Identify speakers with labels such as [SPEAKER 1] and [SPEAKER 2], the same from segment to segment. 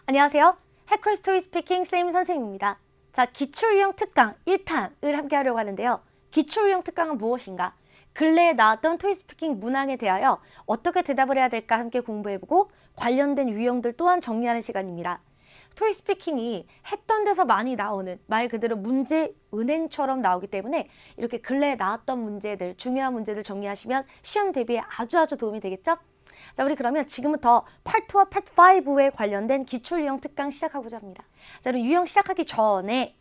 [SPEAKER 1] 안녕하세요. 해커스토리 스피킹 쌤 선생님입니다. 자, 기출유형 특강 1탄을 함께 하려고 하는데요. 기출유형 특강은 무엇인가? 근래에 나왔던 토익스피킹 문항에 대하여 어떻게 대답을 해야 될까 함께 공부해보고 관련된 유형들 또한 정리하는 시간입니다. 토익스피킹이 했던 데서 많이 나오는 말 그대로 문제 은행처럼 나오기 때문에 이렇게 근래에 나왔던 문제들, 중요한 문제들 정리하시면 시험 대비에 아주 도움이 되겠죠? 자, 우리 그러면 지금부터 파트 2와 파트 5에 관련된 기출유형 특강 시작하고자 합니다. 자, 그럼 유형 시작하기 전에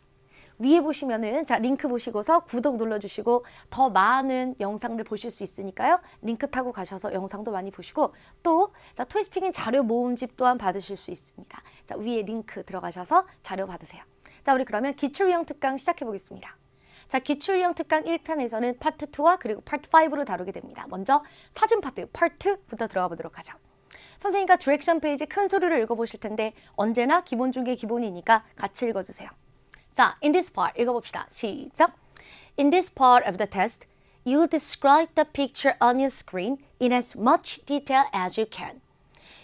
[SPEAKER 1] 위에 보시면은 자, 링크 보시고서 구독 눌러주시고 더 많은 영상들 보실 수 있으니까요. 링크 타고 가셔서 영상도 많이 보시고 또 자, 토익스피킹 자료 모음집 또한 받으실 수 있습니다. 자, 위에 링크 들어가셔서 자료 받으세요. 자, 우리 그러면 기출유형 특강 시작해 보겠습니다. 자, 기출유형 특강 1탄에서는 파트 2와 그리고 파트 5로 다루게 됩니다. 먼저 사진 파트, 파트부터 들어가 보도록 하죠. 선생님과 디렉션 페이지 큰 소리로 읽어보실 텐데 언제나 기본 중에 기본이니까 같이 읽어주세요. 자, in this part 읽어봅시다. 시작! In this part of the test, you describe the picture on your screen in as much detail as you can.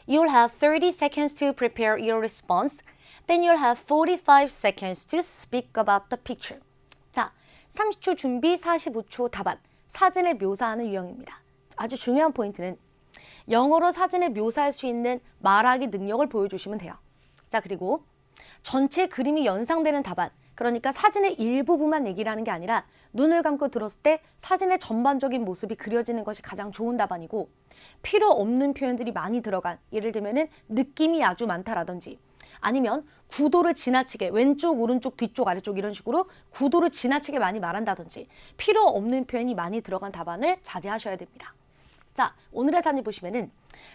[SPEAKER 1] You'll have 30 seconds to prepare your response. Then you'll have 45 seconds to speak about the picture. 자, 30초 준비, 45초 답안. 사진을 묘사하는 유형입니다. 아주 중요한 포인트는 영어로 사진을 묘사할 수 있는 말하기 능력을 보여주시면 돼요. 자, 그리고 전체 그림이 연상되는 답안. 그러니까 사진의 일부분만 얘기를 하는 게 아니라 눈을 감고 들었을 때 사진의 전반적인 모습이 그려지는 것이 가장 좋은 답안이고 필요 없는 표현들이 많이 들어간 예를 들면은 느낌이 아주 많다라든지 아니면 구도를 지나치게 왼쪽, 오른쪽, 뒤쪽, 아래쪽 이런 식으로 구도를 지나치게 많이 말한다든지 필요 없는 표현이 많이 들어간 답안을 자제하셔야 됩니다. 자, 오늘의 사진 보시면은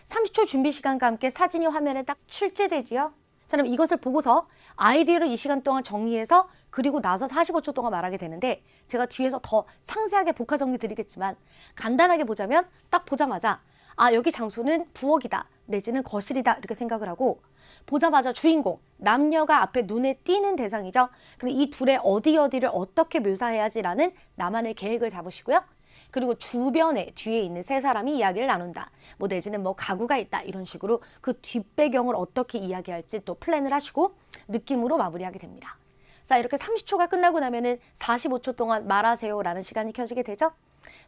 [SPEAKER 1] 30초 준비 시간과 함께 사진이 화면에 딱 출제되지요. 자, 그럼 이것을 보고서 아이디어를 이 시간 동안 정리해서 그리고 나서 45초 동안 말하게 되는데 제가 뒤에서 더 상세하게 복화 정리 드리겠지만 간단하게 보자면 딱 보자마자 아, 여기 장소는 부엌이다 내지는 거실이다 이렇게 생각을 하고 보자마자 주인공, 남녀가 앞에 눈에 띄는 대상이죠. 그럼 이 둘의 어디를 어떻게 묘사해야지라는 나만의 계획을 잡으시고요. 그리고 주변에 뒤에 있는 세 사람이 이야기를 나눈다. 뭐 내지는 뭐 가구가 있다. 이런 식으로 그 뒷배경을 어떻게 이야기할지 또 플랜을 하시고 느낌으로 마무리하게 됩니다. 자, 이렇게 30초가 끝나고 나면은 45초 동안 말하세요라는 시간이 켜지게 되죠.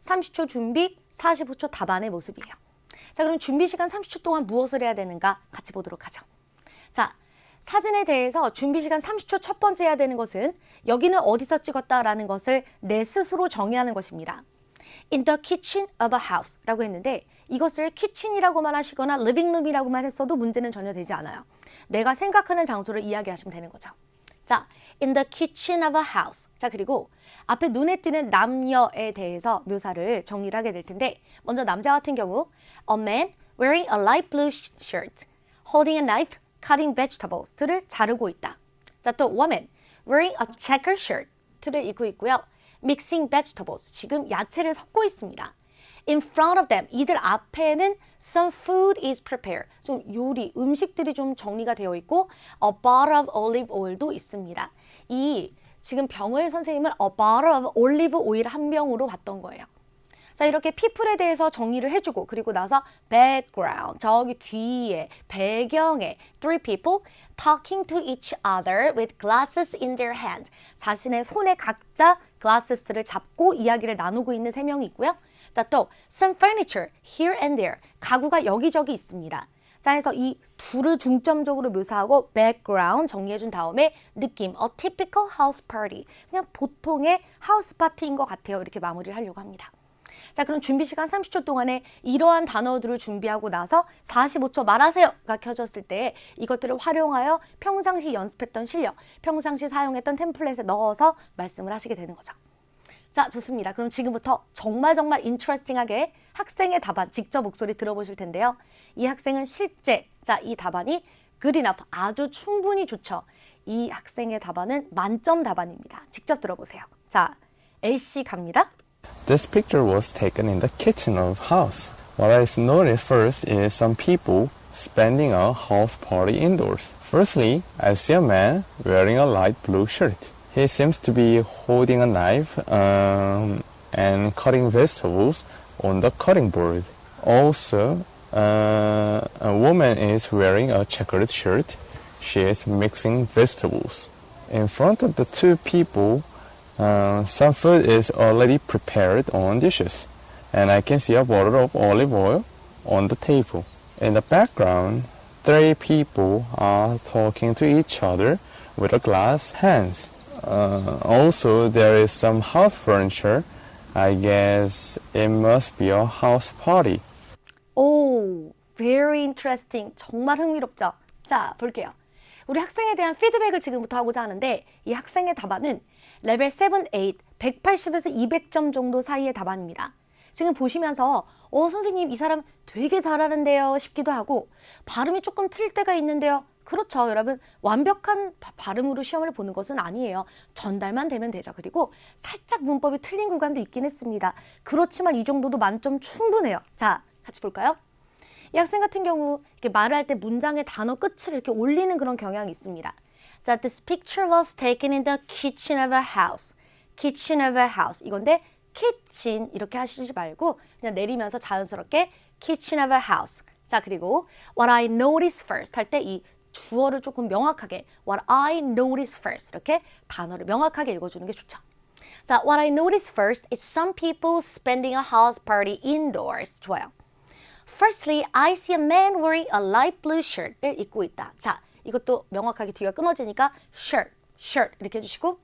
[SPEAKER 1] 30초 준비, 45초 답안의 모습이에요. 자, 그럼 준비 시간 30초 동안 무엇을 해야 되는가 같이 보도록 하죠. 자, 사진에 대해서 준비 시간 30초 첫 번째 해야 되는 것은 여기는 어디서 찍었다라는 것을 내 스스로 정의하는 것입니다. In the kitchen of a house 라고 했는데 이것을 키친이라고만 하시거나 리빙룸이라고만 했어도 문제는 전혀 되지 않아요. 내가 생각하는 장소를 이야기하시면 되는 거죠. 자, in the kitchen of a house. 자, 그리고 앞에 눈에 띄는 남녀에 대해서 묘사를 정리를 하게 될 텐데 먼저 남자 같은 경우 A man wearing a light blue shirt, holding a knife, cutting vegetables를 자르고 있다. 자, 또 woman wearing a checkered shirt를 입고 있고요. Mixing vegetables, 지금 야채를 섞고 있습니다. In front of them, 이들 앞에는 some food is prepared. 좀 요리, 음식들이 좀 정리가 되어 있고 a bottle of olive oil도 있습니다. 이 지금 병을 선생님은 a bottle of olive oil 한 병으로 봤던 거예요. 자, 이렇게 people에 대해서 정리를 해주고 그리고 나서 background, 저기 뒤에, 배경에 three people talking to each other with glasses in their hand. 자신의 손에 각자 glasses를 잡고 이야기를 나누고 있는 세 명이 있고요. 자, 또 some furniture here and there. 가구가 여기저기 있습니다. 자, 해서 이 둘을 중점적으로 묘사하고 background 정리해준 다음에 느낌, a typical house party. 그냥 보통의 하우스 파티인 것 같아요. 이렇게 마무리를 하려고 합니다. 자, 그럼 준비 시간 30초 동안에 이러한 단어들을 준비하고 나서 45초 말하세요가 켜졌을 때 이것들을 활용하여 평상시 연습했던 실력, 평상시 사용했던 템플릿에 넣어서 말씀을 하시게 되는 거죠. 자, 좋습니다. 그럼 지금부터 정말 인트레스팅하게 학생의 답안 직접 목소리 들어보실 텐데요. 이 학생은 실제 자, 이 답안이 good enough, 아주 충분히 좋죠. 이 학생의 답안은 만점 답안입니다. 직접 들어보세요. 자, A씨 갑니다.
[SPEAKER 2] This picture was taken in the kitchen of a house. What I noticed first is some people spending a house party indoors. Firstly, I see a man wearing a light blue shirt. He seems to be holding a knife and cutting vegetables on the cutting board. Also, a woman is wearing a checkered shirt. she is mixing vegetables. In front of the two people, some food is already prepared on dishes, and I can see a bottle of olive oil on the table. In the background, three people are talking to each other with a glass hands. Also, there is some house furniture. I guess it must be a house party.
[SPEAKER 1] 오, very interesting. 정말 흥미롭죠? 자, 볼게요. 우리 학생에 대한 피드백을 지금부터 하고자 하는데 이 학생의 답안은 레벨 7, 8, 180에서 200점 정도 사이의 답안입니다. 지금 보시면서 선생님 이 사람 되게 잘하는데요 싶기도 하고 발음이 조금 틀릴 때가 있는데요. 그렇죠. 여러분 완벽한 발음으로 시험을 보는 것은 아니에요. 전달만 되면 되죠. 그리고 살짝 문법이 틀린 구간도 있긴 했습니다. 그렇지만 이 정도도 만점 충분해요. 자, 같이 볼까요? 이 학생 같은 경우 이렇게 말을 할 때 문장의 단어 끝을 이렇게 올리는 그런 경향이 있습니다. 자, this picture was taken in the kitchen of a house. kitchen of a house. 이건데 kitchen 이렇게 하시지 말고 그냥 내리면서 자연스럽게 kitchen of a house. 자, 그리고 what I noticed first 할 때 이 주어를 조금 명확하게 what I noticed first 이렇게 단어를 명확하게 읽어주는 게 좋죠. 자, what I noticed first is some people spending a house party indoors. 좋아요. Firstly, I see a man wearing a light blue shirt를 입고 있다. 자, 이것도 명확하게 뒤가 끊어지니까 shirt 이렇게 해주시고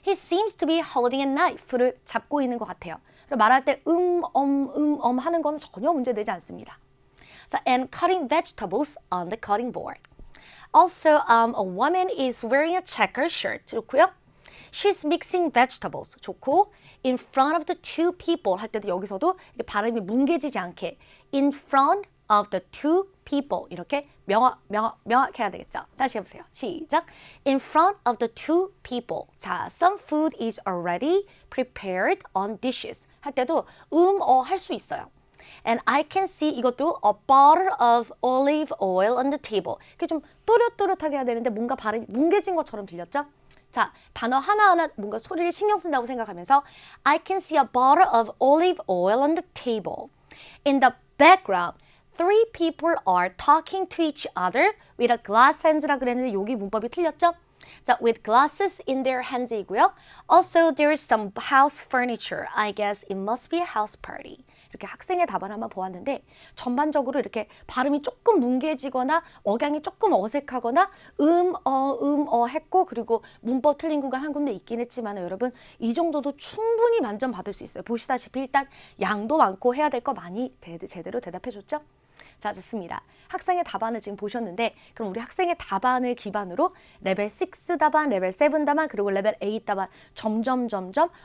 [SPEAKER 1] He seems to be holding a knife를 잡고 있는 것 같아요. 그리고 말할 때 하는 건 전혀 문제되지 않습니다. 자, and cutting vegetables on the cutting board. Also, a woman is wearing a checkered shirt. 좋고요. She's mixing vegetables. 좋고, in front of the two people 할 때도 여기서도 발음이 뭉개지지 않게 in front of the two people 이렇게 명확해야 되겠죠. 다시 해보세요. 시작. In front of the two people. 자, some food is already prepared on dishes 할 때도 할 수 있어요. And I can see 이것도 a bottle of olive oil on the table. 이게 좀 또렷또렷하게 해야 되는데 뭔가 발음이 뭉개진 것처럼 들렸죠? 자, 단어 하나하나 뭔가 소리를 신경 쓴다고 생각하면서 I can see a bottle of olive oil on the table. In the background, three people are talking to each other with a glass hands라 그랬는데 여기 문법이 틀렸죠? 자, with glasses in their hands이고요. Also, there is some house furniture. I guess it must be a house party. 이렇게 학생의 답안 한번 보았는데 전반적으로 이렇게 발음이 조금 뭉개지거나 억양이 조금 어색하거나 했고 그리고 문법 틀린 구간 한 군데 있긴 했지만 여러분 이 정도도 충분히 만점 받을 수 있어요. 보시다시피 일단 양도 많고 해야 될 거 많이 제대로 대답해 줬죠? 자, 좋습니다. 학생의 답안을 지금 보셨는데 그럼 우리 학생의 답안을 기반으로 레벨 6 답안, 레벨 7 답안, 그리고 레벨 8 답안 점점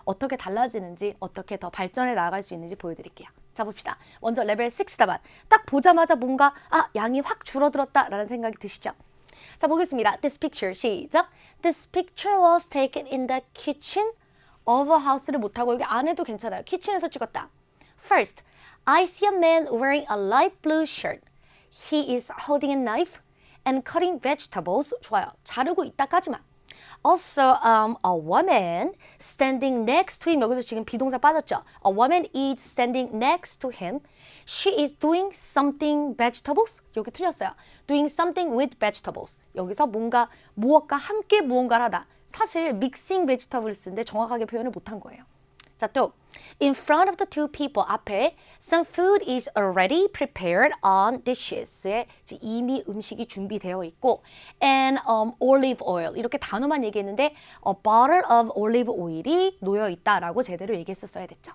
[SPEAKER 1] 어떻게 달라지는지 어떻게 더 발전해 나갈 수 있는지 보여드릴게요. 자, 봅시다. 먼저 레벨 6 답안. 딱 보자마자 뭔가 양이 확 줄어들었다라는 생각이 드시죠? 자, 보겠습니다. This picture, 시작. This picture was taken in the kitchen of a house를 못하고 여기 안에도 괜찮아요. kitchen에서 찍었다. First, I see a man wearing a light blue shirt. He is holding a knife and cutting vegetables. 좋아요. 자르고 있다까지만. Also, a woman standing next to him. 여기서 지금 비동사 빠졌죠? A woman is standing next to him. She is doing something vegetables. 여기 틀렸어요. Doing something with vegetables. 여기서 뭔가 무엇과 함께 무언가를 하다. 사실 mixing vegetables인데 정확하게 표현을 못한 거예요. 자, 또 in front of the two people 앞에 some food is already prepared on dishes. 이미 음식이 준비되어 있고 and olive oil 이렇게 단어만 얘기했는데 a bottle of olive oil이 놓여 있다라고 제대로 얘기했었어야 됐죠.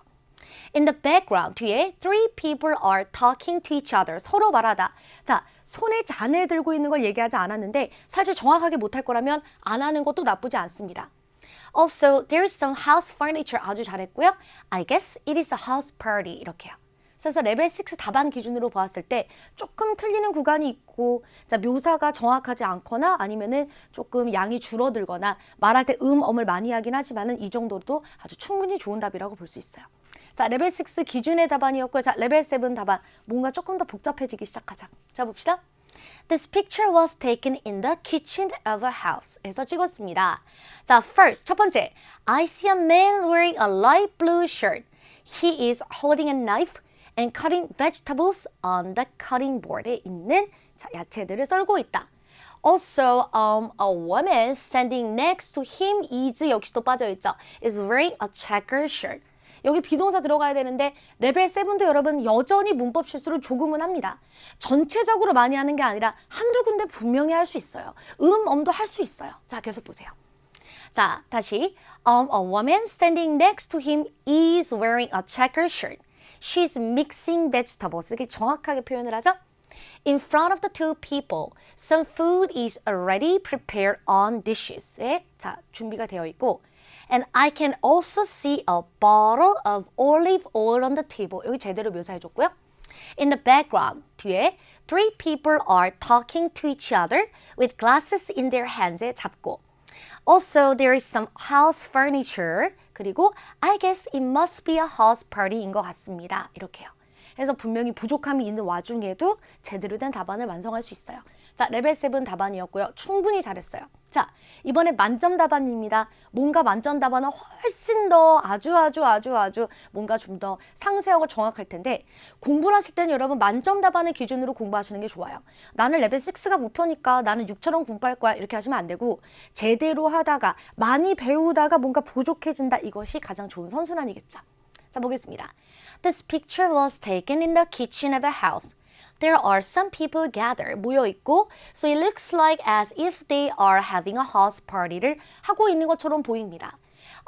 [SPEAKER 1] In the background 뒤에 three people are talking to each other. 서로 말하다. 자, 손에 잔을 들고 있는 걸 얘기하지 않았는데 사실 정확하게 못할 거라면 안 하는 것도 나쁘지 않습니다. Also, there is some house furniture. 아주 잘했고요. I guess it is a house party. 이렇게요. 그래서 레벨 6 답안 기준으로 보았을 때 조금 틀리는 구간이 있고 자, 묘사가 정확하지 않거나 아니면은 조금 양이 줄어들거나 말할 때 엄을 많이 하긴 하지만은 이 정도도 아주 충분히 좋은 답이라고 볼 수 있어요. 자, 레벨 6 기준의 답안이었고요. 자, 레벨 7 답안 뭔가 조금 더 복잡해지기 시작하자. 자, 봅시다. This picture was taken in the kitchen of a house. 에서 찍었습니다. 자, first, 첫 번째. I see a man wearing a light blue shirt. He is holding a knife and cutting vegetables on the cutting board에 있는 자, 야채들을 썰고 있다. Also, a woman standing next to him is 역시도 빠져있죠. is wearing a checkered shirt. 여기 비동사 들어가야 되는데 레벨 7도 여러분 여전히 문법 실수를 조금은 합니다. 전체적으로 많이 하는 게 아니라 한두 군데 분명히 할 수 있어요. 엄도 할 수 있어요. 자, 계속 보세요. 자, 다시. A woman standing next to him is wearing a checkered shirt. She's mixing vegetables. 이렇게 정확하게 표현을 하죠. In front of the two people, some food is already prepared on dishes. 자, 준비가 되어 있고 And I can also see a bottle of olive oil on the table. 여기 제대로 묘사해줬고요. In the background, 뒤에 three people are talking to each other with glasses in their hands에 잡고 Also, there is some house furniture. 그리고 I guess it must be a house party인 것 같습니다. 이렇게요. 그래서 분명히 부족함이 있는 와중에도 제대로 된 답안을 완성할 수 있어요. 자, 레벨 7 답안이었고요. 충분히 잘했어요. 자, 이번에 만점 답안입니다. 뭔가 만점 답안은 훨씬 더 아주 뭔가 좀 더 상세하고 정확할 텐데 공부를 하실 때는 여러분 만점 답안을 기준으로 공부하시는 게 좋아요. 나는 레벨 6가 목표니까 나는 6처럼 공부할 거야 이렇게 하시면 안 되고 제대로 하다가 많이 배우다가 뭔가 부족해진다 이것이 가장 좋은 선순환이겠죠. 자, 보겠습니다. This picture was taken in the kitchen of a house. There are some people gathered, 모여있고 So it looks like as if they are having a house party를 하고 있는 것처럼 보입니다.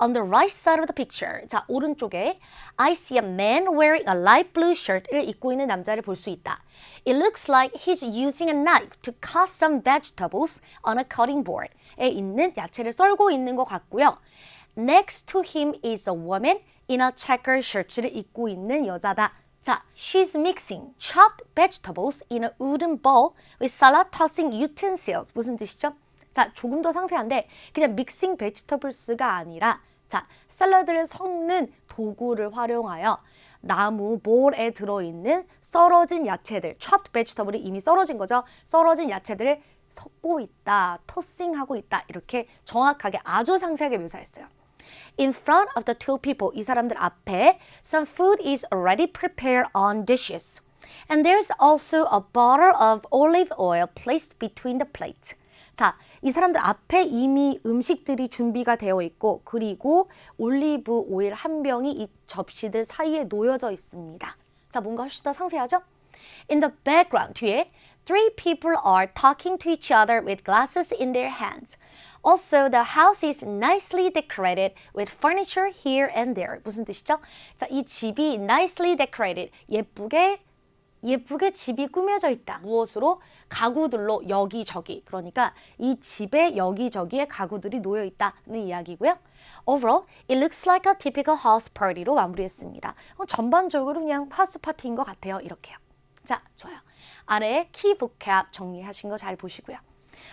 [SPEAKER 1] On the right side of the picture, 자, 오른쪽에 I see a man wearing a light blue shirt를 입고 있는 남자를 볼 수 있다. It looks like he's using a knife to cut some vegetables on a cutting board에 있는 야채를 썰고 있는 것 같고요. Next to him is a woman in a checkered shirt를 입고 있는 여자다. 자, she's mixing chopped vegetables in a wooden bowl with salad tossing utensils. 무슨 뜻이죠? 자, 조금 더 상세한데 그냥 mixing vegetables가 아니라 자, 샐러드를 섞는 도구를 활용하여 나무 볼에 들어있는 썰어진 야채들, chopped vegetable이 이미 썰어진 거죠. 썰어진 야채들을 섞고 있다, 토싱하고 있다 이렇게 정확하게 아주 상세하게 묘사했어요. In front of the two people, 이 사람들 앞에 some food is already prepared on dishes. And there's also a bottle of olive oil placed between the plates. 자, 이 사람들 앞에 이미 음식들이 준비가 되어 있고 그리고 올리브 오일 한 병이 이 접시들 사이에 놓여져 있습니다. 자, 뭔가 훨씬 더 상세하죠? In the background, 뒤에 Three people are talking to each other with glasses in their hands. Also, the house is nicely decorated with furniture here and there. 무슨 뜻이죠? 자, 이 집이 nicely decorated, 예쁘게 집이 꾸며져 있다. 무엇으로? 가구들로 여기저기. 그러니까 이 집에 여기저기에 가구들이 놓여 있다는 이야기고요. Overall, it looks like a typical house party로 마무리했습니다. 전반적으로 그냥 하우스 파티인 것 같아요. 이렇게요. 자, 좋아요. 아래에 키 보캡 정리하신 거 잘 보시고요.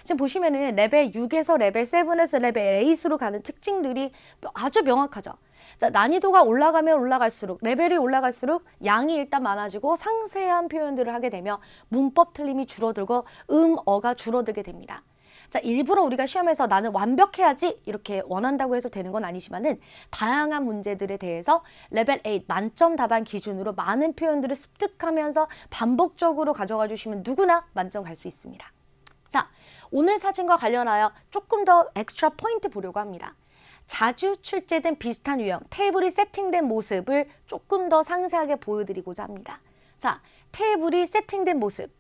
[SPEAKER 1] 지금 보시면은 레벨 6에서 레벨 7에서 레벨 8으로 가는 특징들이 아주 명확하죠. 자, 난이도가 올라가면 올라갈수록 레벨이 올라갈수록 양이 일단 많아지고 상세한 표현들을 하게 되며 문법 틀림이 줄어들고 어가 줄어들게 됩니다. 자, 일부러 우리가 시험에서 나는 완벽해야지 이렇게 원한다고 해서 되는 건 아니지만은 다양한 문제들에 대해서 레벨 8 만점 답안 기준으로 많은 표현들을 습득하면서 반복적으로 가져가 주시면 누구나 만점 갈 수 있습니다. 자, 오늘 사진과 관련하여 조금 더 엑스트라 포인트 보려고 합니다. 자주 출제된 비슷한 유형, 테이블이 세팅된 모습을 조금 더 상세하게 보여드리고자 합니다. 자, 테이블이 세팅된 모습.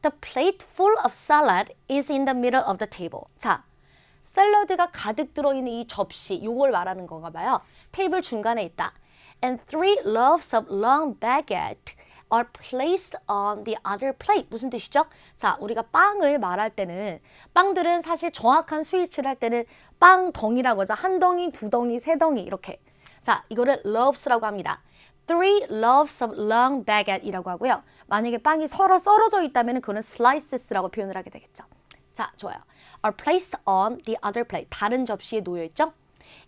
[SPEAKER 1] The plate full of salad is in the middle of the table. 자, 샐러드가 가득 들어있는 이 접시, 이걸 말하는 건가 봐요. 테이블 중간에 있다. And three loaves of long baguette are placed on the other plate. 무슨 뜻이죠? 자, 우리가 빵을 말할 때는 빵들은 사실 정확한 수일치를 할 때는 빵 덩이라고 하죠. 한 덩이, 두 덩이, 세 덩이 이렇게. 자, 이거를 loaves라고 합니다. Three loaves of long baguette이라고 하고요. 만약에 빵이 서로 썰어져 있다면 그거는 slices라고 표현을 하게 되겠죠. 자, 좋아요. Are placed on the other plate. 다른 접시에 놓여 있죠.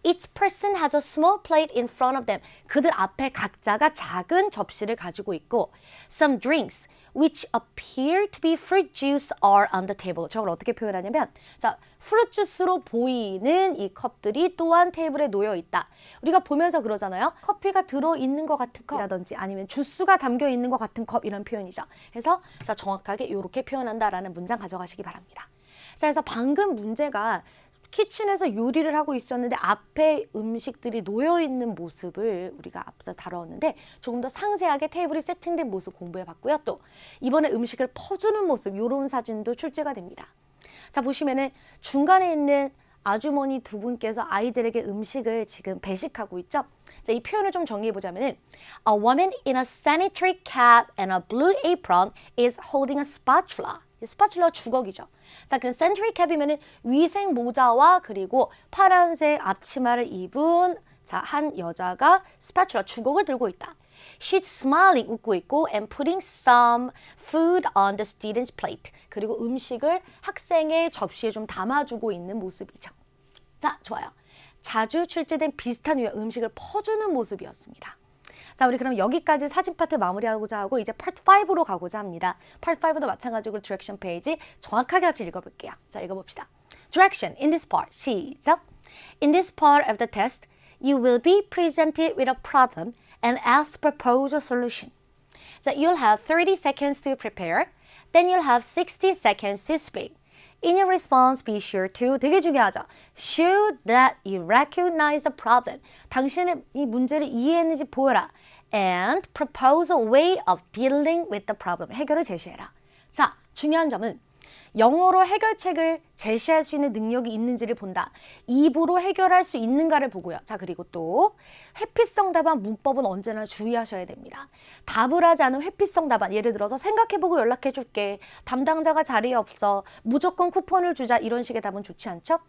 [SPEAKER 1] Each person has a small plate in front of them. 그들 앞에 각자가 작은 접시를 가지고 있고 Some drinks which appear to be fruit juice are on the table. 저걸 어떻게 표현하냐면 자, 프루트 주스로 보이는 이 컵들이 또한 테이블에 놓여 있다. 우리가 보면서 그러잖아요. 커피가 들어있는 것 같은 컵이라든지 아니면 주스가 담겨 있는 것 같은 컵 이런 표현이죠. 그래서 자, 정확하게 이렇게 표현한다라는 문장 가져가시기 바랍니다. 자, 그래서 방금 문제가 키친에서 요리를 하고 있었는데 앞에 음식들이 놓여 있는 모습을 우리가 앞서 다뤄왔는데 조금 더 상세하게 테이블이 세팅된 모습 공부해 봤고요. 또 이번에 음식을 퍼주는 모습 이런 사진도 출제가 됩니다. 자, 보시면은 중간에 있는 아주머니 두 분께서 아이들에게 음식을 지금 배식하고 있죠. 자, 이 표현을 좀 정리해 보자면은 A woman in a sanitary cap and a blue apron is holding a spatula. 스파츌러 주걱이죠. 자, 그럼 센트리 캡이면은 위생 모자와 그리고 파란색 앞치마를 입은 자, 한 여자가 스파츌러 주걱을 들고 있다. She's smiling 웃고 있고 and putting some food on the student's plate. 그리고 음식을 학생의 접시에 좀 담아주고 있는 모습이죠. 자, 좋아요. 자주 출제된 비슷한 유형 음식을 퍼주는 모습이었습니다. 자, 우리 그럼 여기까지 사진 파트 마무리하고자 하고 이제 파트 5로 가고자 합니다. 파트 5도 마찬가지로 디렉션 페이지 정확하게 같이 읽어볼게요. 자, 읽어봅시다. Direction in this part. 시작. In this part of the test, you will be presented with a problem and asked to propose a solution. 자, you'll have 30 seconds to prepare. Then you'll have 60 seconds to speak. In your response, be sure to, 되게 중요하죠. Show that you recognize the problem. 당신은 이 문제를 이해했는지 보여라. And propose a way of dealing with the problem. 해결을 제시해라. 자, 중요한 점은 영어로 해결책을 제시할 수 있는 능력이 있는지를 본다. 입으로 해결할 수 있는가를 보고요. 자, 그리고 또 회피성 답안 문법은 언제나 주의하셔야 됩니다. 답을 하지 않은 회피성 답안, 예를 들어서 생각해보고 연락해줄게, 담당자가 자리에 없어, 무조건 쿠폰을 주자, 이런 식의 답은 좋지 않죠?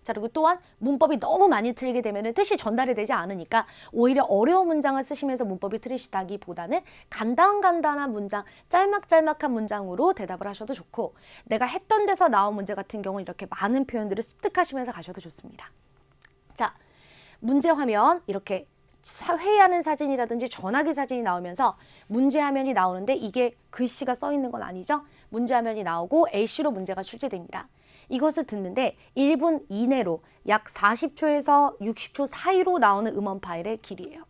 [SPEAKER 1] 자, 그리고 또한 문법이 너무 많이 틀리게 되면 뜻이 전달이 되지 않으니까 오히려 어려운 문장을 쓰시면서 문법이 틀리시다기보다는 간단한 문장, 짤막짤막한 문장으로 대답을 하셔도 좋고, 내가 했던 데서 나온 문제 같은 경우는 이렇게 많은 표현들을 습득하시면서 가셔도 좋습니다. 자, 문제 화면 이렇게 회의하는 사진이라든지 전화기 사진이 나오면서 문제 화면이 나오는데 이게 글씨가 써 있는 건 아니죠? 문제 화면이 나오고 A씨로 문제가 출제됩니다. 이것을 듣는데 1분 이내로 약 40초에서 60초 사이로 나오는 음원 파일의 길이에요.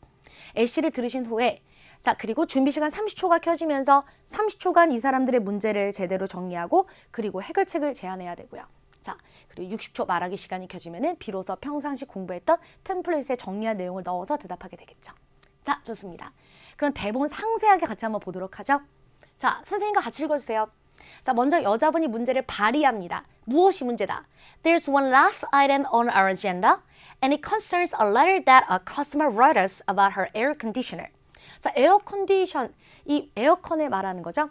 [SPEAKER 1] A씨를 들으신 후에 자, 그리고 준비 시간 30초가 켜지면서 30초간 이 사람들의 문제를 제대로 정리하고 그리고 해결책을 제안해야 되고요. 자, 그리고 60초 말하기 시간이 켜지면은 비로소 평상시 공부했던 템플릿에 정리한 내용을 넣어서 대답하게 되겠죠. 자, 좋습니다. 그럼 대본 상세하게 같이 한번 보도록 하죠. 자, 선생님과 같이 읽어주세요. 자, 먼저 여자분이 문제를 발의합니다. 무엇이 문제다? There's one last item on our agenda, and it concerns a letter that a customer wrote us about her air conditioner. 자, 에어 컨디션, 이 에어컨에 말하는 거죠.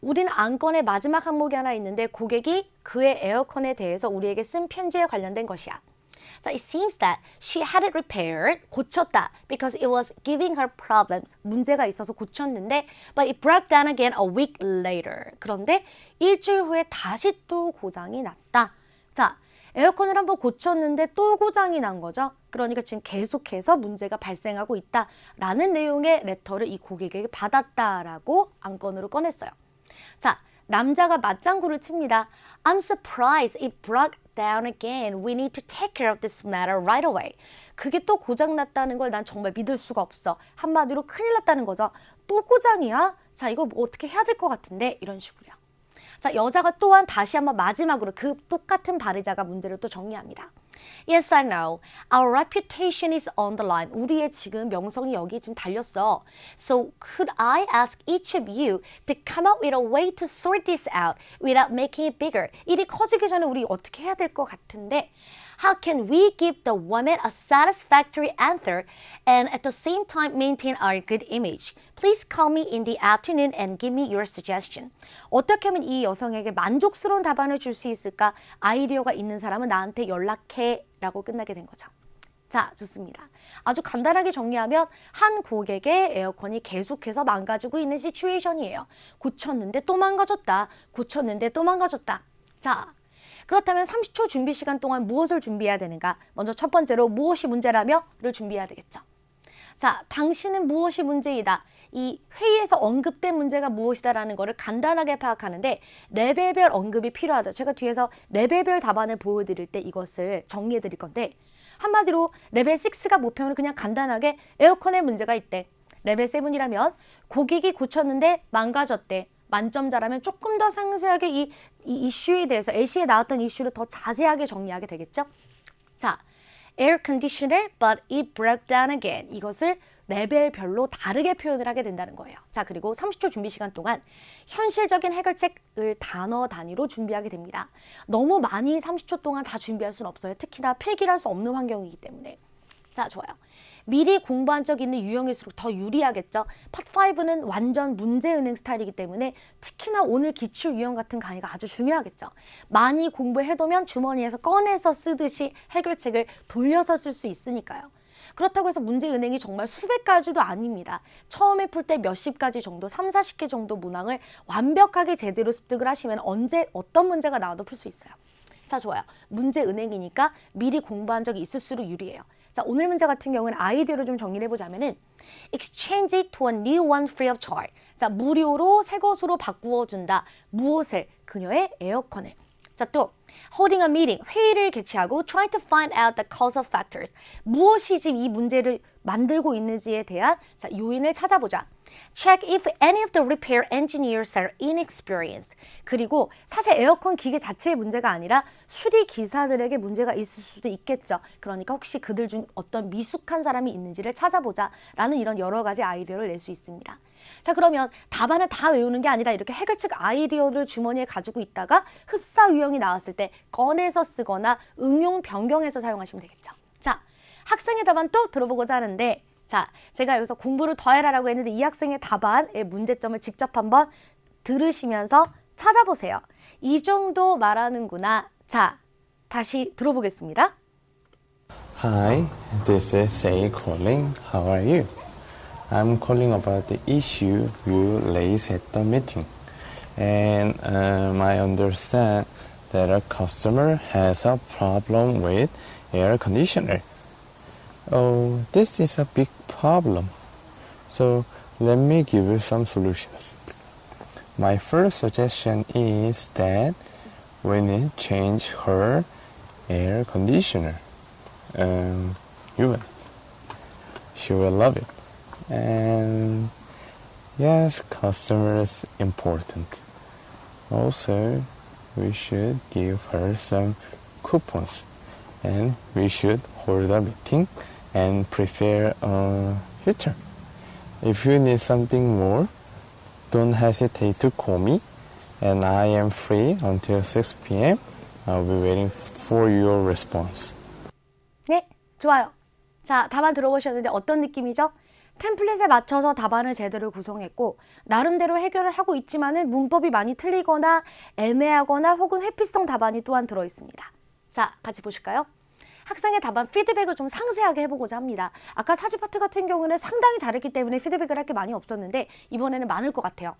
[SPEAKER 1] 우리는 안건의 마지막 항목이 하나 있는데 고객이 그의 에어컨에 대해서 우리에게 쓴 편지에 관련된 것이야. So it seems that she had it repaired, 고쳤다, because it was giving her problems. 문제가 있어서 고쳤는데, but it broke down again a week later. 그런데 일주일 후에 다시 또 고장이 났다. 자, 에어컨을 한번 고쳤는데 또 고장이 난 거죠. 그러니까 지금 계속해서 문제가 발생하고 있다라는 내용의 레터를 이 고객에게 받았다라고 안건으로 꺼냈어요. 자, 남자가 맞장구를 칩니다. I'm surprised it broke down again. We need to take care of this matter right away. 그게 또 고장났다는 걸 난 정말 믿을 수가 없어. 한마디로 큰일 났다는 거죠. 또 고장이야? 자, 이거 뭐 어떻게 해야 될 것 같은데? 이런 식으로요. 자, 여자가 또한 다시 한번 마지막으로 그 똑같은 발의자가 문제를 또 정리합니다. Yes, I know. Our reputation is on the line. 우리의 지금 명성이 여기 지금 달렸어. So could I ask each of you to come up with a way to sort this out without making it bigger? 일이 커지기 전에 우리 어떻게 해야 될 것 같은데 How can we give the woman a satisfactory answer and at the same time maintain our good image? Please call me in the afternoon and give me your suggestion. 어떻게 하면 이 여성에게 만족스러운 답안을 줄 수 있을까? 아이디어가 있는 사람은 나한테 연락해 라고 끝나게 된 거죠. 자, 좋습니다. 아주 간단하게 정리하면 한 고객의 에어컨이 계속해서 망가지고 있는 시츄에이션이에요. 고쳤는데 또 망가졌다. 고쳤는데 또 망가졌다. 자, 그렇다면 30초 준비 시간 동안 무엇을 준비해야 되는가? 먼저 첫 번째로 무엇이 문제라며를 준비해야 되겠죠. 자, 당신은 무엇이 문제이다. 이 회의에서 언급된 문제가 무엇이다라는 것을 간단하게 파악하는데 레벨별 언급이 필요하죠. 제가 뒤에서 레벨별 답안을 보여드릴 때 이것을 정리해 드릴 건데 한마디로 레벨 6가 목표는 그냥 간단하게 에어컨에 문제가 있대. 레벨 7이라면 고객이 고쳤는데 망가졌대. 만점자라면 조금 더 상세하게 이 이슈에 대해서 예시에 나왔던 이슈를 더 자세하게 정리하게 되겠죠. 자, air conditioner but it broke down again. 이것을 레벨별로 다르게 표현을 하게 된다는 거예요. 자, 그리고 30초 준비 시간 동안 현실적인 해결책을 단어 단위로 준비하게 됩니다. 너무 많이 30초 동안 다 준비할 수는 없어요. 특히나 필기할 수 없는 환경이기 때문에. 자, 좋아요. 미리 공부한 적 있는 유형일수록 더 유리하겠죠. 팟 5는 완전 문제은행 스타일이기 때문에 특히나 오늘 기출 유형 같은 강의가 아주 중요하겠죠. 많이 공부해두면 주머니에서 꺼내서 쓰듯이 해결책을 돌려서 쓸 수 있으니까요. 그렇다고 해서 문제은행이 정말 수백 가지도 아닙니다. 처음에 풀 때 몇십 가지 정도, 3, 40개 정도 문항을 완벽하게 제대로 습득을 하시면 언제 어떤 문제가 나와도 풀 수 있어요. 자, 좋아요. 문제은행이니까 미리 공부한 적이 있을수록 유리해요. 자, 오늘 문제 같은 경우는 아이디어로 좀 정리를 해보자면은 exchange it to a new one free of charge. 자, 무료로 새 것으로 바꾸어 준다. 무엇을? 그녀의 에어컨을. 자, 또 holding a meeting, 회의를 개최하고 trying to find out the causal factors. 무엇이 지금 이 문제를 만들고 있는지에 대한 자, 요인을 찾아보자. Check if any of the repair engineers are inexperienced. 그리고 사실 에어컨 기계 자체의 문제가 아니라 수리 기사들에게 문제가 있을 수도 있겠죠. 그러니까 혹시 그들 중 어떤 미숙한 사람이 있는지를 찾아보자 라는 이런 여러 가지 아이디어를 낼 수 있습니다. 자, 그러면 답안을 다 외우는 게 아니라 이렇게 해결책 아이디어를 주머니에 가지고 있다가 흡사 유형이 나왔을 때 꺼내서 쓰거나 응용 변경해서 사용하시면 되겠죠. 자, 학생의 답안 또 들어보고자 하는데 자, 제가 여기서 공부를 더 해라라고 했는데 이 학생의 답안의 문제점을 직접 한번 들으시면서 찾아보세요. 이 정도 말하는구나. 자, 다시 들어보겠습니다.
[SPEAKER 2] Hi, this is A calling. How are you? I'm calling about the issue you raised at the meeting. And I understand that a customer has a problem with air conditioner. Oh, this is a big problem. So let me give you some solutions. My first suggestion is that we need to change her air conditioner. You will. She will love it. And yes, customers important. Also, we should give her some coupons. And we should hold a meeting and prepare a future. If you need something more, don't hesitate to call me. And I am free until 6 p.m. I'll be waiting for your response.
[SPEAKER 1] 네, 좋아요. 자, 답안 들어보셨는데 어떤 느낌이죠? 템플릿에 맞춰서 답안을 제대로 구성했고 나름대로 해결을 하고 있지만은 문법이 많이 틀리거나 애매하거나 혹은 회피성 답안이 또한 들어있습니다. 자, 같이 보실까요? 학생의 답안 피드백을 좀 상세하게 해보고자 합니다. 아까 사지 파트 같은 경우는 상당히 잘했기 때문에 피드백을 할 게 많이 없었는데 이번에는 많을 것 같아요.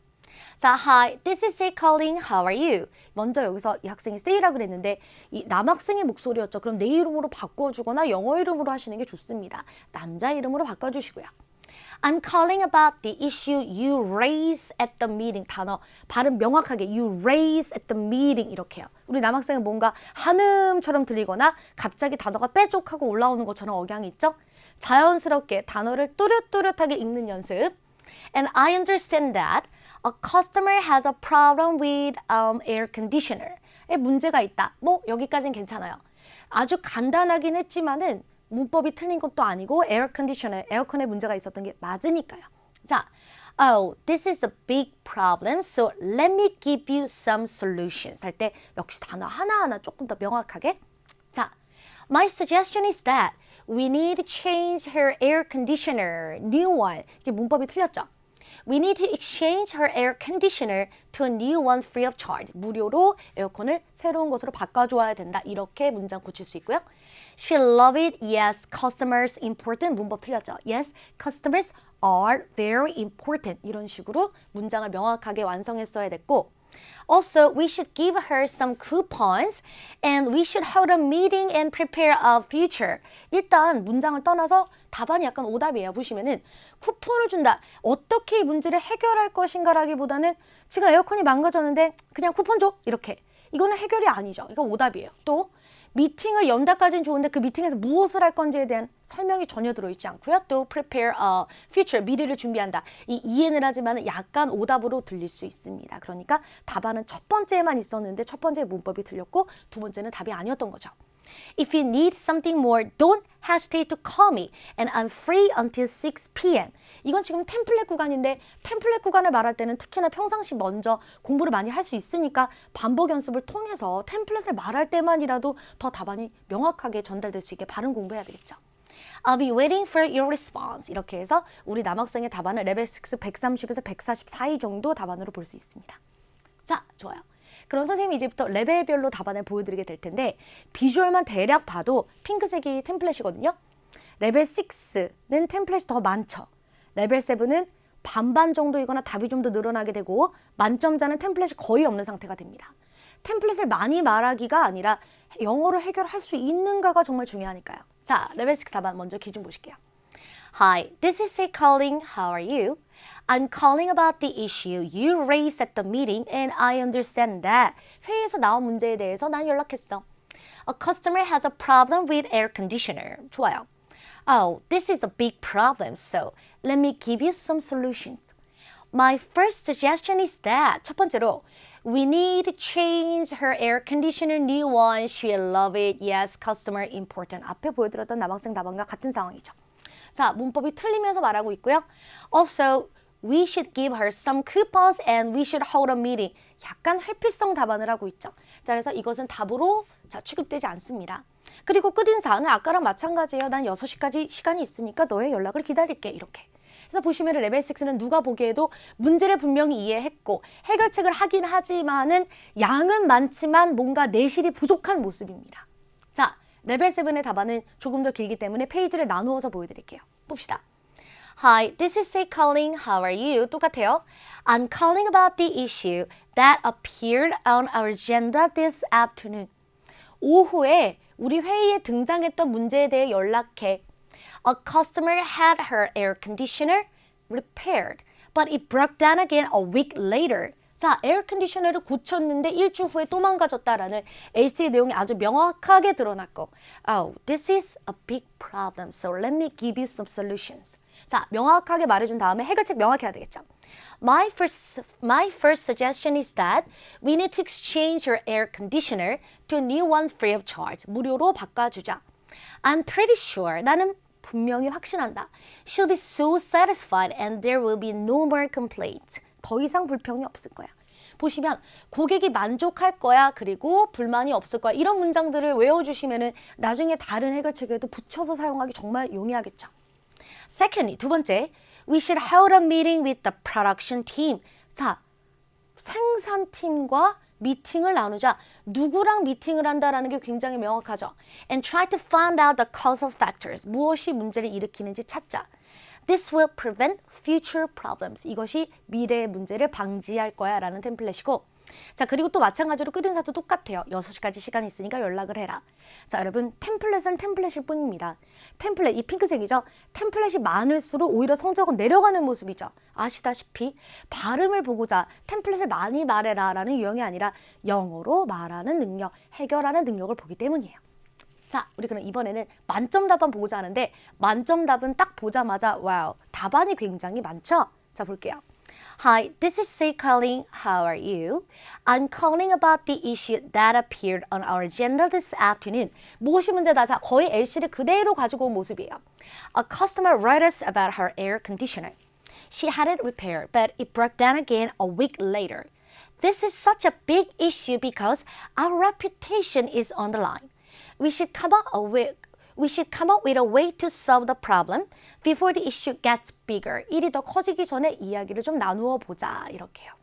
[SPEAKER 1] 자, Hi, this is Say calling. How are you? 먼저 여기서 이 학생이 Say라고 그랬는데 이 남학생의 목소리였죠. 그럼 내 이름으로 바꿔주거나 영어 이름으로 하시는 게 좋습니다. 남자 이름으로 바꿔주시고요. I'm calling about the issue you raised at the meeting. 단어 발음 명확하게 you raised at the meeting 이렇게요. 우리 남학생은 뭔가 한음처럼 들리거나 갑자기 단어가 빼족하고 올라오는 것처럼 억양이 있죠. 자연스럽게 단어를 또렷또렷하게 읽는 연습. And I understand that a customer has a problem with air conditioner.에 문제가 있다. 뭐 여기까지는 괜찮아요. 아주 간단하긴 했지만은 문법이 틀린 것도 아니고 에어 컨디셔너, 에어컨에 문제가 있었던 게 맞으니까요. 자, oh, this is a big problem, so let me give you some solutions 할 때 역시 단어 하나하나 조금 더 명확하게. 자, my suggestion is that we need to change her air conditioner, new one. 이게 문법이 틀렸죠? We need to exchange her air conditioner to a new one free of charge. 무료로 에어컨을 새로운 것으로 바꿔줘야 된다. 이렇게 문장 고칠 수 있고요. She love it. Yes, customers important. 문법 틀렸죠. Yes, customers are very important. 이런 식으로 문장을 명확하게 완성했어야 됐고 Also, we should give her some coupons and we should hold a meeting and prepare a future. 일단 문장을 떠나서 답안이 약간 오답이에요. 보시면은 쿠폰을 준다. 어떻게 이 문제를 해결할 것인가라기보다는 지금 에어컨이 망가졌는데 그냥 쿠폰 줘. 이렇게. 이거는 해결이 아니죠. 이건 오답이에요. 또 미팅을 연다까지는 좋은데 그 미팅에서 무엇을 할 건지에 대한 설명이 전혀 들어있지 않고요. 또 prepare a future, 미래를 준비한다. 이 이해는 하지만 약간 오답으로 들릴 수 있습니다. 그러니까 답안은 첫 번째에만 있었는데 첫 번째 문법이 틀렸고 두 번째는 답이 아니었던 거죠. If you need something more, don't hesitate to call me and I'm free until 6 p.m. 이건 지금 템플릿 구간인데 템플릿 구간을 말할 때는 특히나 평상시 먼저 공부를 많이 할 수 있으니까 반복 연습을 통해서 템플릿을 말할 때만이라도 더 답안이 명확하게 전달될 수 있게 발음 공부해야 되겠죠. I'll be waiting for your response. 이렇게 해서 우리 남학생의 답안을 레벨 6 130에서 144위 정도 답안으로 볼 수 있습니다. 자, 좋아요. 그럼 선생님이 이제부터 레벨별로 답안을 보여드리게 될 텐데 비주얼만 대략 봐도 핑크색이 템플릿이거든요. 레벨 6는 템플릿이 더 많죠. 레벨 7은 반반 정도이거나 답이 좀 더 늘어나게 되고 만점자는 템플릿이 거의 없는 상태가 됩니다. 템플릿을 많이 말하기가 아니라 영어로 해결할 수 있는가가 정말 중요하니까요. 자, 레벨 6 답안 먼저 기준 보실게요. Hi, this is Say calling. How are you? I'm calling about the issue you raised at the meeting and I understand that. 회의에서 나온 문제에 대해서 난 연락했어. A customer has a problem with air conditioner. 좋아요. Oh, this is a big problem, so let me give you some solutions. My first suggestion is that 첫 번째로 we need to change her air conditioner new one. She'll love it. Yes, customer important. 앞에 보여드렸던 남학생 답안과 같은 상황이죠. 자, 문법이 틀리면서 말하고 있고요. Also, we should give her some coupons and we should hold a meeting. 약간 회피성 답안을 하고 있죠. 자, 그래서 이것은 답으로 취급되지 않습니다. 그리고 끝인사는 아까랑 마찬가지예요. 난 6시까지 시간이 있으니까 너의 연락을 기다릴게. 이렇게. 그래서 보시면 레벨 6는 누가 보기에도 문제를 분명히 이해했고 해결책을 하긴 하지만은 양은 많지만 뭔가 내실이 부족한 모습입니다. 자, 레벨 7의 답안은 조금 더 길기 때문에 페이지를 나누어서 보여드릴게요. 봅시다. Hi, this is Say calling. How are you? 똑같아요. I'm calling about the issue that appeared on our agenda this afternoon. 오후에 우리 회의에 등장했던 문제에 대해 연락해. A customer had her air conditioner repaired, but it broke down again a week later. 자, 에어 컨디셔너를 고쳤는데 일주 후에 또 망가졌다라는 H의 내용이 아주 명확하게 드러났고 Oh, this is a big problem, so let me give you some solutions. 자, 명확하게 말해준 다음에 해결책 명확히 해야 되겠죠. My first suggestion is that we need to exchange her air conditioner to a new one free of charge. 무료로 바꿔주자. I'm pretty sure, 나는 분명히 확신한다. She'll be so satisfied and there will be no more complaints. 더 이상 불평이 없을 거야. 보시면 고객이 만족할 거야. 그리고 불만이 없을 거야. 이런 문장들을 외워주시면은 나중에 다른 해결책에도 붙여서 사용하기 정말 용이하겠죠. Secondly, 두 번째, we should hold a meeting with the production team. 자, 생산팀과 미팅을 나누자. 누구랑 미팅을 한다라는 게 굉장히 명확하죠. And try to find out the causal factors. 무엇이 문제를 일으키는지 찾자. This will prevent future problems. 이것이 미래의 문제를 방지할 거야 라는 템플릿이고 자, 그리고 또 마찬가지로 끝인사도 똑같아요. 6시까지 시간이 있으니까 연락을 해라. 자, 여러분 템플릿은 템플릿일 뿐입니다. 템플릿, 이 핑크색이죠. 템플릿이 많을수록 오히려 성적은 내려가는 모습이죠. 아시다시피 발음을 보고자 템플릿을 많이 말해라 라는 유형이 아니라 영어로 말하는 능력, 해결하는 능력을 보기 때문이에요. 자, 우리 그럼 이번에는 만점 답안 보고자 하는데 만점 답은 딱 보자마자 와우, 답안이 굉장히 많죠? 자, 볼게요. Hi, this is Say calling. How are you? I'm calling about the issue that appeared on our agenda this afternoon. 무엇이 문제다? 자, 거의 LC를 그대로 가지고 온 모습이에요. A customer wrote us about her air conditioner. She had it repaired, but it broke down again a week later. This is such a big issue because our reputation is on the line. We should come up with a way to solve the problem before the issue gets bigger. 일이 더 커지기 전에 이야기를 좀 나누어 보자. 이렇게요.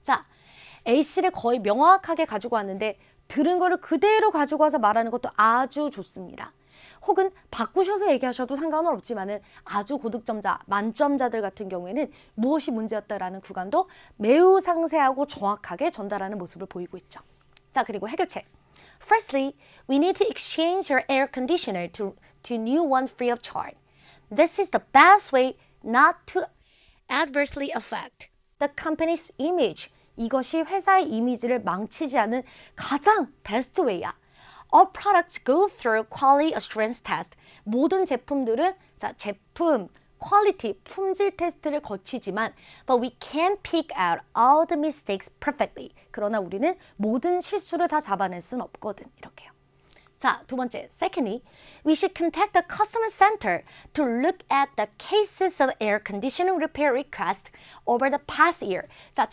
[SPEAKER 1] 자, A씨를 거의 명확하게 가지고 왔는데 들은 거를 그대로 가지고 와서 말하는 것도 아주 좋습니다. 혹은 바꾸셔서 얘기하셔도 상관은 없지만은 아주 고득점자, 만점자들 같은 경우에는 무엇이 문제였다라는 구간도 매우 상세하고 정확하게 전달하는 모습을 보이고 있죠. 자, 그리고 해결책. Firstly, we need to exchange your air conditioner to new one free of charge. This is the best way not to adversely affect the company's image. 이것이 회사의 이미지를 망치지 않는 가장 베스트 웨이야. All products go through quality assurance test. 모든 제품들은 자, 제품 퀄리티, 품질 테스트를 거치지만 but we can't pick out all the mistakes perfectly. 그러나 우리는 모든 실수를 다 잡아낼 수는 없거든. 이렇게요. 자, 두 번째, secondly, we should contact the customer center to look at the cases of air conditioning repair request over the past year. 자,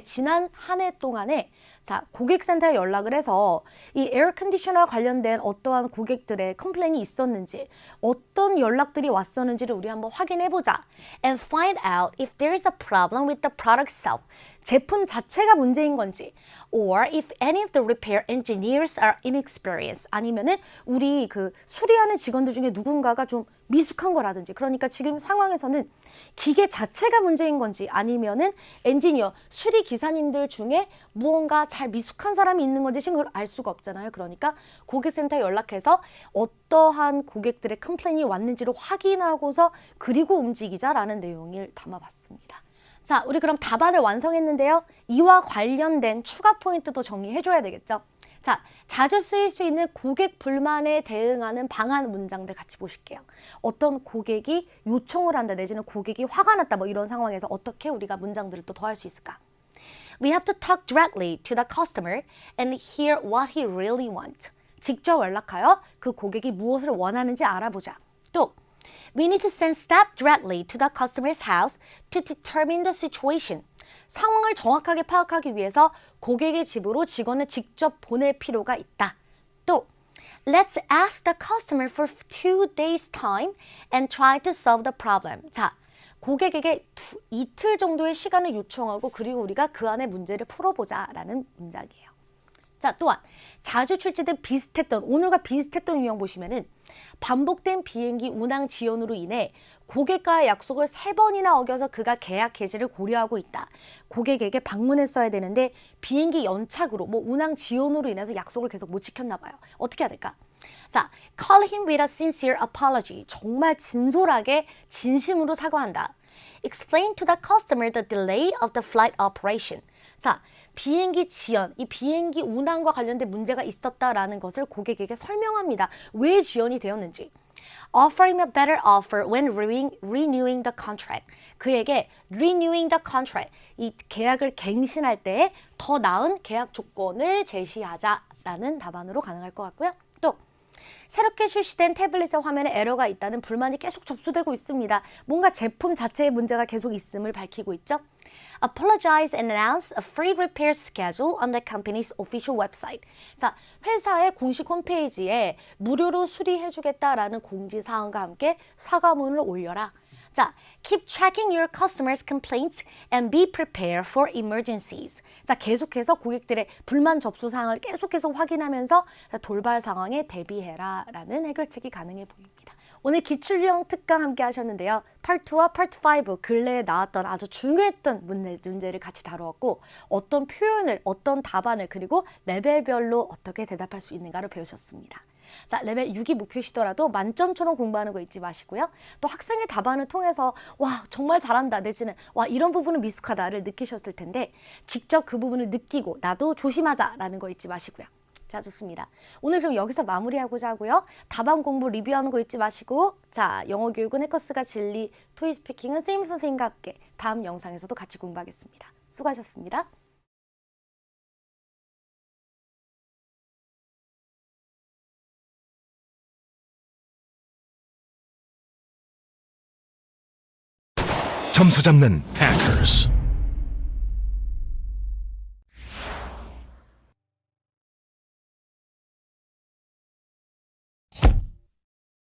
[SPEAKER 1] 지난 한 해 동안에 자, 고객센터에 연락을 해서 이 에어컨디셔너와 관련된 어떠한 고객들의 컴플레인이 있었는지, 어떤 연락들이 왔었는지를 우리 한번 확인해보자. And find out if there is a problem with the product itself. 제품 자체가 문제인 건지, or if any of the repair engineers are inexperienced. 아니면은 우리 그 수리하는 직원들 중에 누군가가 좀 미숙한 거라든지, 그러니까 지금 상황에서는 기계 자체가 문제인 건지 아니면은 엔지니어, 수리 기사님들 중에 무언가 잘 미숙한 사람이 있는 건지 그걸 알 수가 없잖아요. 그러니까 고객센터에 연락해서 어떠한 고객들의 컴플레인이 왔는지를 확인하고서 그리고 움직이자라는 내용을 담아봤습니다. 자, 우리 그럼 답안을 완성했는데요. 이와 관련된 추가 포인트도 정리해줘야 되겠죠. 자, 자주 쓰일 수 있는 고객 불만에 대응하는 방안 문장들 같이 보실게요. 어떤 고객이 요청을 한다 내지는 고객이 화가 났다 뭐 이런 상황에서 어떻게 우리가 문장들을 또 더할 수 있을까? We have to talk directly to the customer and hear what he really wants. 직접 연락하여 그 고객이 무엇을 원하는지 알아보자. 또 We need to send staff directly to the customer's house to determine the situation. 상황을 정확하게 파악하기 위해서 고객의 집으로 직원을 직접 보낼 필요가 있다. 또 Let's ask the customer for 2 days time and try to solve the problem. 자, 고객에게 이틀 정도의 시간을 요청하고 그리고 우리가 그 안에 문제를 풀어보자라는 문장이에요. 자, 또한 자주 출제된 비슷했던, 오늘과 비슷했던 유형 보시면은 반복된 비행기 운항 지연으로 인해 고객과의 약속을 3번이나 어겨서 그가 계약 해지를 고려하고 있다. 고객에게 방문했어야 되는데 비행기 연착으로, 뭐 운항 지연으로 인해서 약속을 계속 못 지켰나 봐요. 어떻게 해야 될까? 자, call him with a sincere apology. 정말 진솔하게 진심으로 사과한다. Explain to the customer the delay of the flight operation. 자, 비행기 지연, 이 비행기 운항과 관련된 문제가 있었다라는 것을 고객에게 설명합니다. 왜 지연이 되었는지. Offer him a better offer when renewing the contract. 그에게 renewing the contract, 이 계약을 갱신할 때 더 나은 계약 조건을 제시하자라는 답안으로 가능할 것 같고요. 또 새롭게 출시된 태블릿의 화면에 에러가 있다는 불만이 계속 접수되고 있습니다. 뭔가 제품 자체의 문제가 계속 있음을 밝히고 있죠. Apologize and announce a free repair schedule on the company's official website. 자, 회사의 공식 홈페이지에 무료로 수리해주겠다라는 공지사항과 함께 사과문을 올려라. 자, keep checking your customers' complaints and be prepared for emergencies. 자, 계속해서 고객들의 불만 접수 사항을 계속해서 확인하면서 돌발 상황에 대비해라라는 해결책이 가능해 보입니다. 오늘 기출형 특강 함께 하셨는데요. 파트 2와 파트 5 근래에 나왔던 아주 중요했던 문제를 같이 다루었고 어떤 표현을, 어떤 답안을 그리고 레벨별로 어떻게 대답할 수 있는가를 배우셨습니다. 자, 레벨 6이 목표시더라도 만점처럼 공부하는 거 잊지 마시고요. 또 학생의 답안을 통해서 와, 정말 잘한다 내지는 와, 이런 부분은 미숙하다를 느끼셨을 텐데 직접 그 부분을 느끼고 나도 조심하자라는 거 잊지 마시고요. 자, 좋습니다. 오늘 그럼 여기서 마무리하고자 하고요. 답안 공부 리뷰하는 거 잊지 마시고 자, 영어 교육은 해커스가 진리, 토익 스피킹은 쌤 선생님과 함께 다음 영상에서도 같이 공부하겠습니다. 수고하셨습니다.
[SPEAKER 3] 점수 잡는 Hackers.